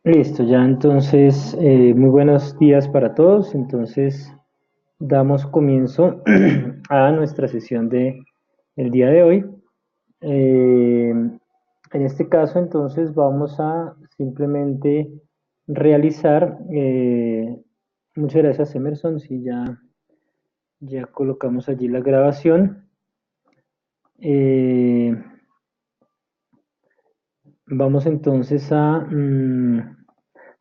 Listo, ya entonces, muy buenos días para todos. Entonces, damos comienzo a nuestra sesión de el día de hoy. En este caso, entonces, vamos a simplemente realizar, muchas gracias Emerson, si ya colocamos allí la grabación. Eh, Vamos entonces a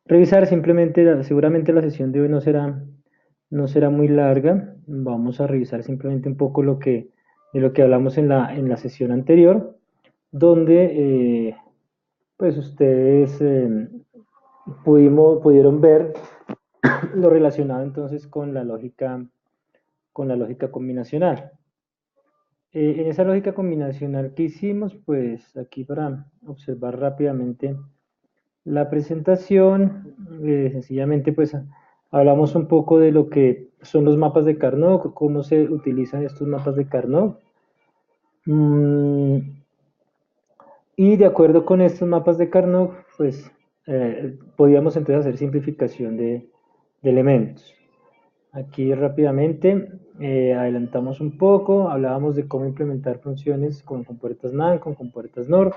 revisar simplemente, seguramente la sesión de hoy no será muy larga. Vamos a revisar simplemente un poco de lo que hablamos en la sesión anterior, donde pues ustedes pudieron ver lo relacionado entonces con la lógica combinacional. En esa lógica combinacional que hicimos, pues aquí para observar rápidamente la presentación, sencillamente pues hablamos un poco de lo que son los mapas de Carnot, cómo se utilizan estos mapas de Carnot. Y de acuerdo con estos mapas de Carnot, pues podíamos entonces hacer simplificación de elementos. Aquí rápidamente adelantamos un poco, hablábamos de cómo implementar funciones con compuertas NAND, con compuertas NOR,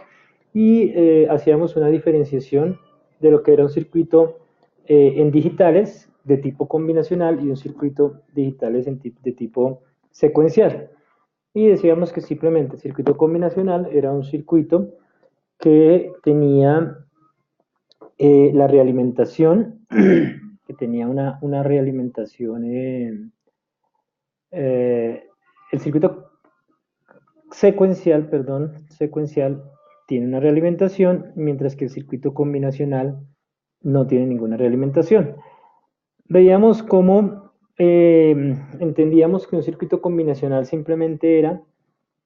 y hacíamos una diferenciación de lo que era un circuito en digitales de tipo combinacional y un circuito digitales de tipo secuencial. Y decíamos que simplemente el circuito combinacional era un circuito que tenía la realimentación, que tenía una realimentación, el circuito secuencial tiene una realimentación, mientras que el circuito combinacional no tiene ninguna realimentación. Veíamos cómo entendíamos que un circuito combinacional simplemente era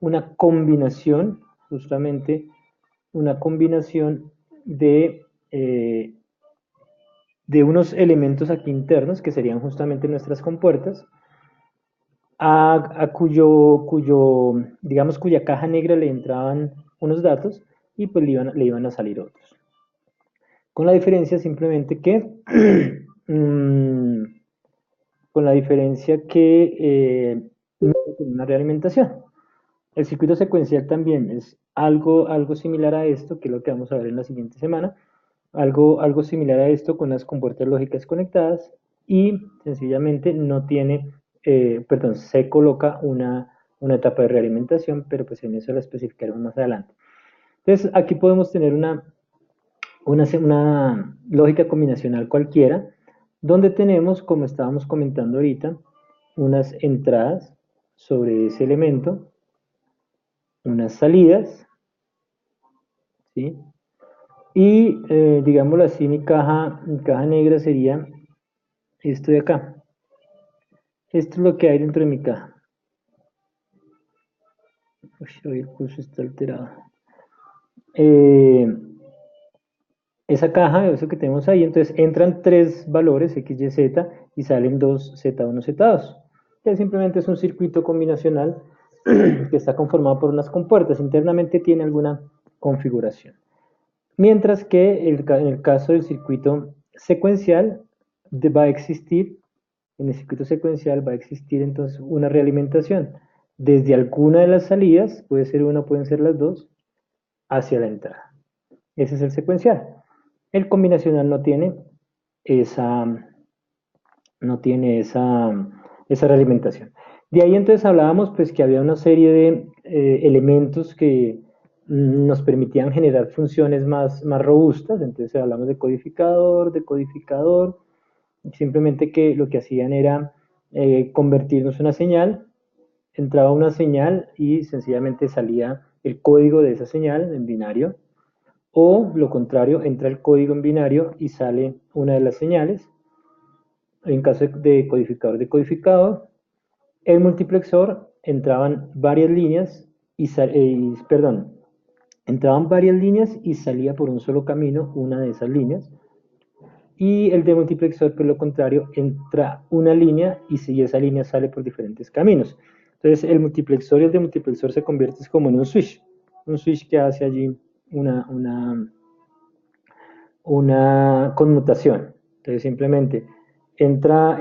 una combinación, justamente una combinación de unos elementos aquí internos, que serían justamente nuestras compuertas, digamos, cuya caja negra le entraban unos datos y pues le iban a salir otros. Con la diferencia simplemente que, mm, con la diferencia que no tiene una realimentación. El circuito secuencial también es algo similar a esto, que es lo que vamos a ver en la siguiente semana, algo similar a esto con las compuertas lógicas conectadas y sencillamente no tiene, perdón, se coloca una etapa de realimentación, pero pues en eso la especificaremos más adelante. Entonces aquí podemos tener una lógica combinacional cualquiera, donde tenemos, como estábamos comentando ahorita, unas entradas sobre ese elemento, unas salidas, ¿sí? Y digámoslo así, mi caja negra sería esto de acá. Esto es lo que hay dentro de mi caja. Uy, hoy el curso está alterado. Eh, Esa caja, eso que tenemos ahí, entonces entran tres valores, X, Y, Z, y salen dos Z1, Z2. Que simplemente es un circuito combinacional que está conformado por unas compuertas. Internamente tiene alguna configuración. Mientras que en el caso del circuito secuencial va a existir, en el circuito secuencial va a existir entonces una realimentación desde alguna de las salidas, puede ser una, pueden ser las dos, hacia la entrada. Ese es el secuencial. El combinacional esa, no tiene esa realimentación. De ahí entonces hablábamos pues que había una serie de elementos que nos permitían generar funciones más robustas, entonces hablamos de codificador, simplemente que lo que hacían era convertirnos una señal, entraba una señal y sencillamente salía el código de esa señal en binario, o lo contrario, entra el código en binario y sale una de las señales. En caso de codificador de codificador, el multiplexor entraban varias líneas perdón, entraban varias líneas y salía por un solo camino una de esas líneas. Y el demultiplexor, por lo contrario, entra una línea y si esa línea sale por diferentes caminos. Entonces, el multiplexor y el demultiplexor se convierten como en un switch que hace allí una, una conmutación. Entonces simplemente entran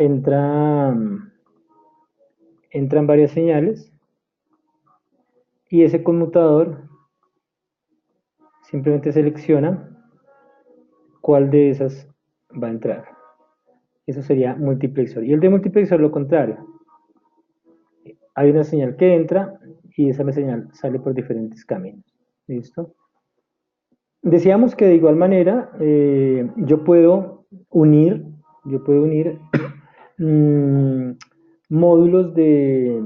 varias señales y ese conmutador simplemente selecciona cuál de esas va a entrar. Eso sería multiplexor. Y el de multiplexor lo contrario. Hay una señal que entra y esa señal sale por diferentes caminos. ¿Listo? Decíamos que de igual manera yo puedo unir mm, módulos de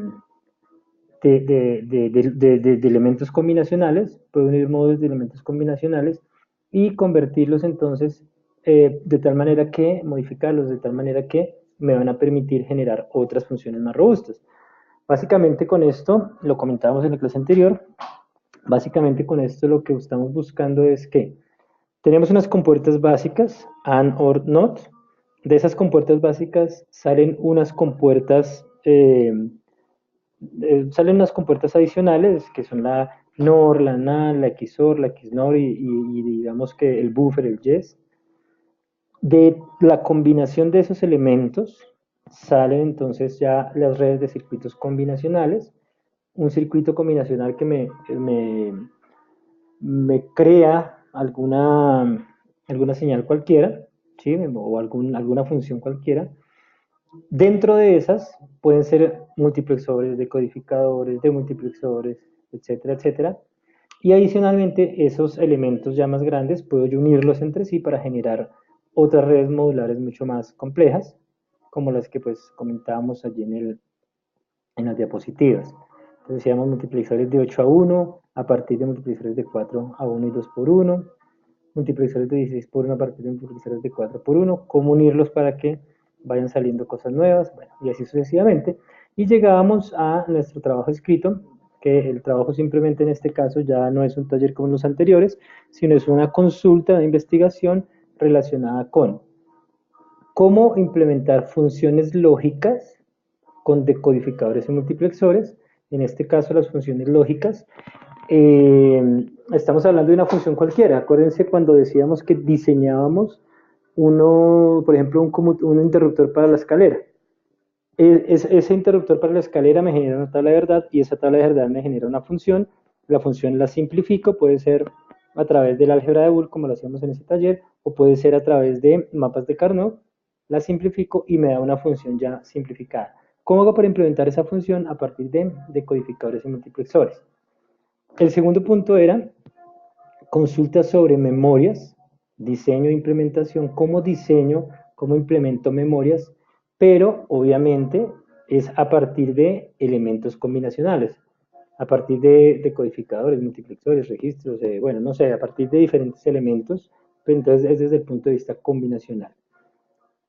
elementos combinacionales, puedo unir módulos de elementos combinacionales y convertirlos entonces de tal manera que, modificarlos de tal manera que me van a permitir generar otras funciones más robustas. Básicamente con esto, lo comentábamos en la clase anterior, básicamente con esto lo que estamos buscando es que tenemos unas compuertas básicas, AND, OR, NOT. De esas compuertas básicas salen unas compuertas adicionales que son la NOR, la NAND, la XOR, la XNOR y digamos que el buffer, el YES. De la combinación de esos elementos salen entonces ya las redes de circuitos combinacionales. Un circuito combinacional que me crea alguna señal cualquiera, ¿sí? O alguna función cualquiera. Dentro de esas pueden ser multiplexores, decodificadores, demultiplexores, etcétera, etcétera. Y adicionalmente esos elementos ya más grandes puedo yo unirlos entre sí para generar otras redes modulares mucho más complejas, como las que pues comentábamos allí en las diapositivas. Entonces decíamos multiplexores de 8 a 1 a partir de multiplexores de 4 a 1 y 2 por 1, multiplexores de 16 por 1 a partir de multiplexores de 4 por 1, cómo unirlos para que vayan saliendo cosas nuevas, bueno, y así sucesivamente. Y llegábamos a nuestro trabajo escrito, que el trabajo simplemente en este caso ya no es un taller como los anteriores, sino es una consulta de investigación relacionada con cómo implementar funciones lógicas con decodificadores y multiplexores. En este caso, las funciones lógicas. Estamos hablando de una función cualquiera. Acuérdense cuando decíamos que diseñábamos por ejemplo, un interruptor para la escalera. Ese interruptor para la escalera me genera una tabla de verdad y esa tabla de verdad me genera una función. La función la simplifico, puede ser a través del álgebra de Boole, como lo hacíamos en ese taller, o puede ser a través de mapas de Carnot. La simplifico y me da una función ya simplificada. ¿Cómo hago para implementar esa función? A partir de decodificadores y multiplexores. El segundo punto era consultas sobre memorias, diseño e implementación, cómo implemento memorias, pero obviamente es a partir de elementos combinacionales, a partir de decodificadores, multiplexores, registros, bueno, no sé, a partir de diferentes elementos, pero entonces es desde el punto de vista combinacional.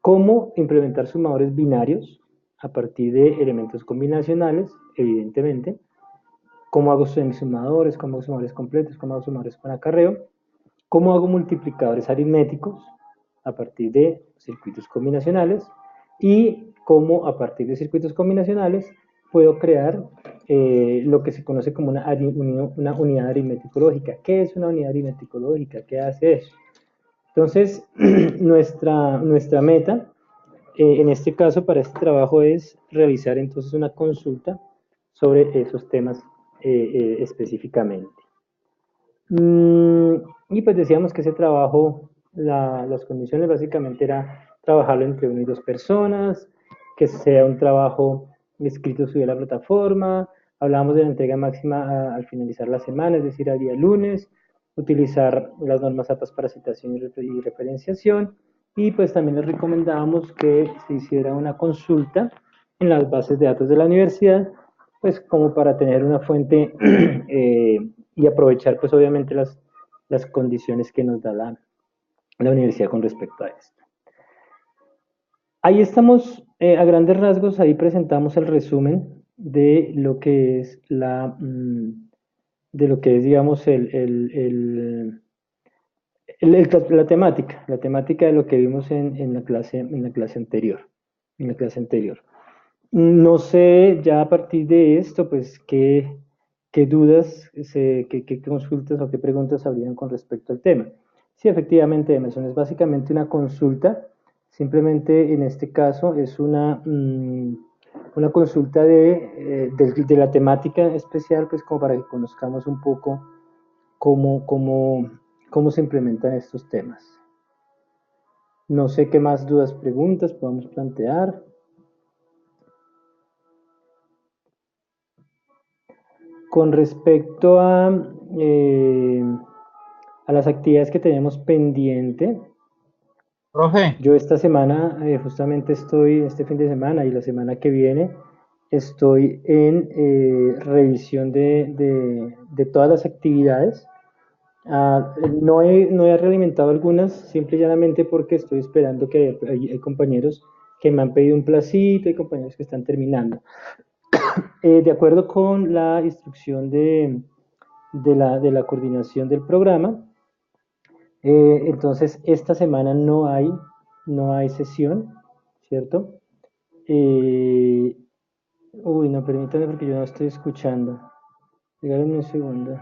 ¿Cómo implementar sumadores binarios? A partir de elementos combinacionales, evidentemente. ¿Cómo hago sumadores? ¿Cómo hago sumadores completos? ¿Cómo hago sumadores con acarreo? ¿Cómo hago multiplicadores aritméticos? A partir de circuitos combinacionales. Y cómo a partir de circuitos combinacionales puedo crear lo que se conoce como una unidad aritmético-lógica. ¿Qué es una unidad aritmético-lógica? ¿Qué hace eso? Entonces, nuestra meta en este caso para este trabajo es realizar entonces una consulta sobre esos temas específicamente. Y pues decíamos que ese trabajo, las condiciones básicamente era trabajarlo entre 1 y 2 personas, que sea un trabajo escrito sobre la plataforma, hablábamos de la entrega máxima al finalizar la semana, es decir, al día lunes, utilizar las normas APAS para citación y referenciación, y pues también les recomendábamos que se hiciera una consulta en las bases de datos de la universidad, pues como para tener una fuente y aprovechar pues obviamente las condiciones que nos da la universidad con respecto a esto. Ahí estamos, a grandes rasgos, ahí presentamos el resumen de lo que es digamos, la temática de lo que vimos en la clase anterior, en la clase anterior. No sé ya a partir de esto, pues, qué dudas, qué consultas o qué preguntas habrían con respecto al tema. Sí, efectivamente, Emerson, es básicamente una consulta. Simplemente en este caso es una consulta de la temática especial, pues como para que conozcamos un poco cómo, cómo, cómo se implementan estos temas. No sé qué más dudas, preguntas podamos plantear. Con respecto eh, a las actividades que tenemos pendiente, Profe, yo esta semana, justamente estoy, este fin de semana y la semana que viene, estoy en revisión de todas las actividades. No he realimentado algunas, simple y llanamente porque estoy esperando que hay compañeros que me han pedido un placito, hay compañeros que están terminando. De acuerdo con la instrucción de la coordinación del programa, entonces esta semana no hay sesión, ¿cierto? Eh, no, permítame porque yo no estoy escuchando. Díganme un segundo.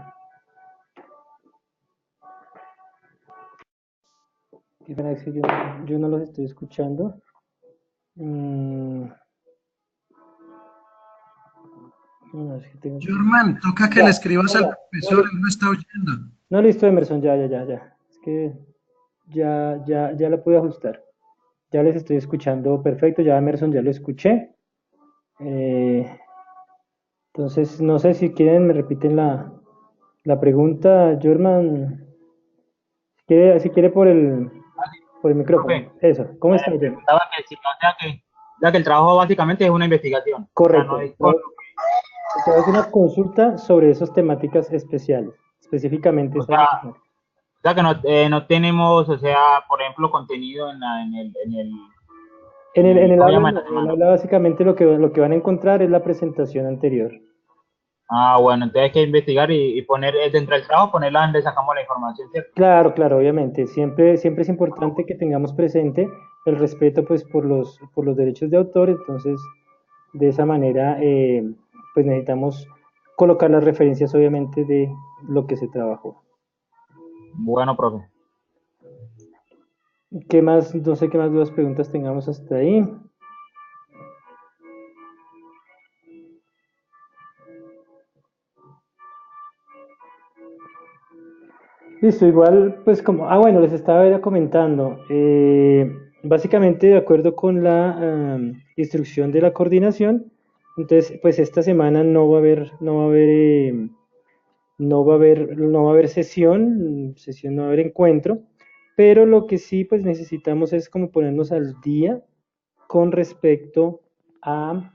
Qué pena, es que yo no los estoy escuchando. Mm, no, es que tengo... Germán, toca que Ya, le escribas al hola. No, profesor, él no está oyendo. no, listo, Emerson, ya. Es que ya la pude ajustar. Ya les estoy escuchando perfecto, ya Emerson ya lo escuché. Eh, entonces, no sé si quieren, me repiten la pregunta, Jorman. Si quiere por el Profe, micrófono. Eso, ¿cómo está, Jorman? preguntaba que si, o sea que el trabajo básicamente es una investigación, o sea, no Correcto. es con, Te hago una consulta sobre esas temáticas especiales, específicamente o esas sea, temáticas. que no, no tenemos, o sea, por ejemplo, contenido En el ¿cómo se aula llama esta no, en el semana? aula básicamente lo que van a encontrar es la presentación anterior. Ah, bueno, entonces hay que investigar y poner, dentro del trabajo, ponerla donde sacamos la información, ¿cierto? Claro, obviamente. Siempre es importante que tengamos presente el respeto pues por los derechos de autor, entonces de esa manera pues necesitamos colocar las referencias obviamente de lo que se trabajó. Bueno, profe. ¿Qué más? No sé qué más dudas, preguntas tengamos hasta ahí. Listo, igual, pues como, bueno, les estaba ya comentando, básicamente de acuerdo con la instrucción de la coordinación, entonces, pues esta semana no va a haber sesión, no va a haber encuentro, pero lo que sí, pues necesitamos es como ponernos al día con respecto a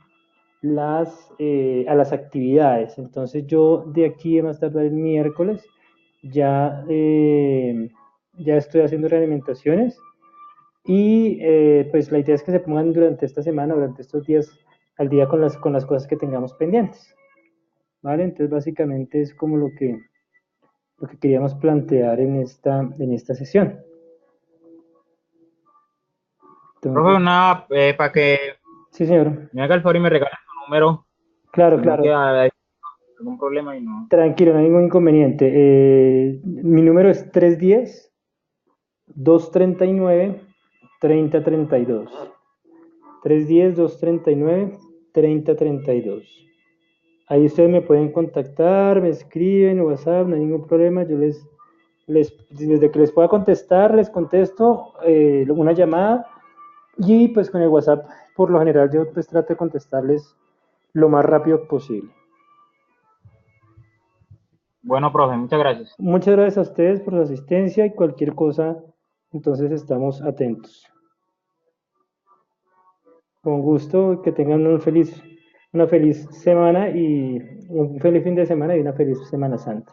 a las actividades. Entonces yo de aquí a más tardar el miércoles ya, ya estoy haciendo realimentaciones y pues la idea es que se pongan durante esta semana, durante estos días, al día con las cosas que tengamos pendientes. ¿Vale? Entonces básicamente es como lo que queríamos plantear en esta sesión. Profe, Entonces, para que sí, señor. me haga el favor y me regale su número, Claro, sino que claro. hay algún problema y no. Tranquilo, no hay ningún inconveniente. Mi número es 310-239-3032. 310-239-3032. Ahí ustedes me pueden contactar, me escriben, WhatsApp, no hay ningún problema. Desde que les pueda contestar, les contesto una llamada y pues con el WhatsApp, por lo general, yo pues trato de contestarles lo más rápido posible. Bueno, profe, muchas gracias. Muchas gracias a ustedes por su asistencia y cualquier cosa, entonces estamos atentos. Con gusto, que tengan una feliz semana y un feliz fin de semana y una feliz Semana Santa.